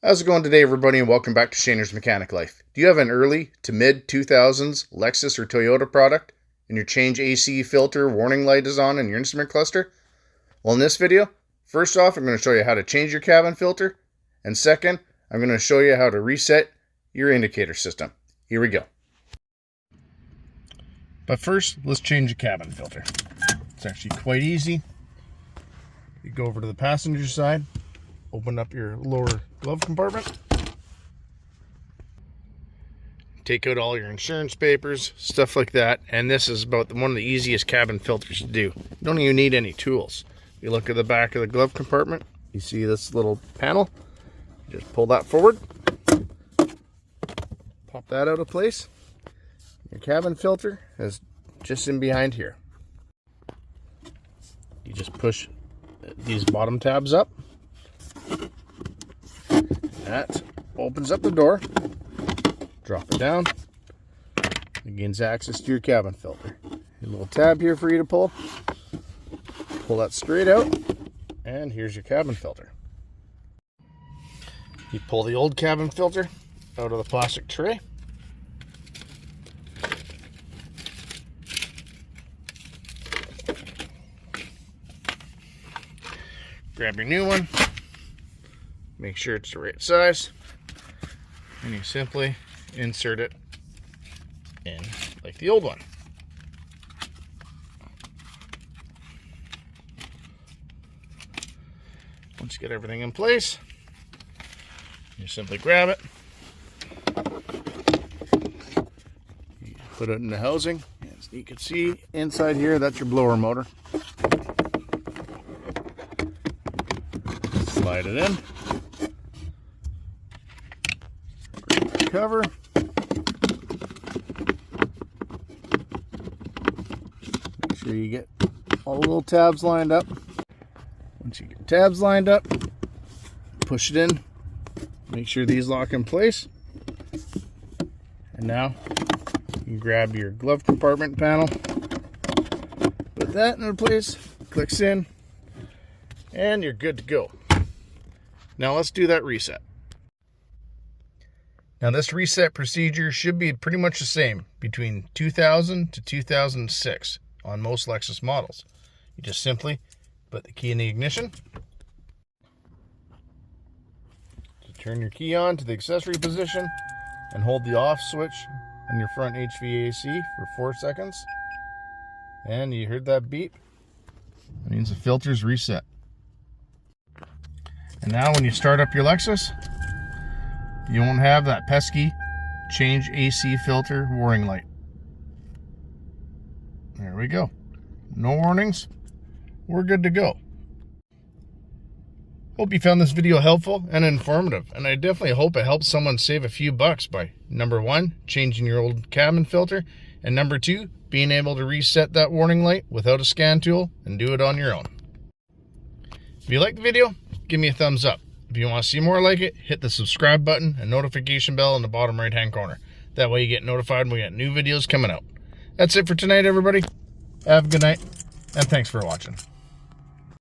How's it going today, everybody, and welcome back to Shaner's Mechanic Life. Do you have an early to mid-2000s Lexus or Toyota product and your change AC filter warning light is on in your instrument cluster? Well, in this video, first off, I'm going to show you how to change your cabin filter, and second, I'm going to show you how to reset your indicator system. Here we go. But first, let's change the cabin filter. It's actually quite easy. You go over to the passenger side, open up your lower glove compartment, take out all your insurance papers, stuff like that, and this is about one of the easiest cabin filters to do. You don't even need any tools. You look at the back of the glove compartment, you see this little panel. Just pull that forward, pop that out of place. Your cabin filter is just in behind here. You just push these bottom tabs up. That opens up the door. Drop it down. It gains access to your cabin filter. A little tab here for you to pull. Pull that straight out, and here's your cabin filter. You pull the old cabin filter out of the plastic tray. Grab your new one. Make sure it's the right size, and you simply insert it in like the old one. Once you get everything in place, you simply grab it, you put it in the housing. As you can see inside here, that's your blower motor. Slide it in. Cover. Make sure you get all the little tabs lined up. Once you get tabs lined up, push it in. Make sure these lock in place. And now you can grab your glove compartment panel. Put that into place. Clicks in. And you're good to go. Now let's do that reset. Now this reset procedure should be pretty much the same between 2000 to 2006 on most Lexus models. You just simply put the key in the ignition. Turn your key on to the accessory position and hold the off switch on your front HVAC for 4 seconds. And you heard that beep. That means the filter's reset. And now when you start up your Lexus, you won't have that pesky change AC filter warning light. There we go. No warnings. We're good to go. Hope you found this video helpful and informative, and I definitely hope it helps someone save a few bucks by number 1, changing your old cabin filter, and number 2, being able to reset that warning light without a scan tool and do it on your own. If you liked the video, give me a thumbs up. If you want to see more like it, hit the subscribe button and notification bell in the bottom right hand corner. That way you get notified when we got new videos coming out. That's it for tonight, everybody. Have a good night, and thanks for watching.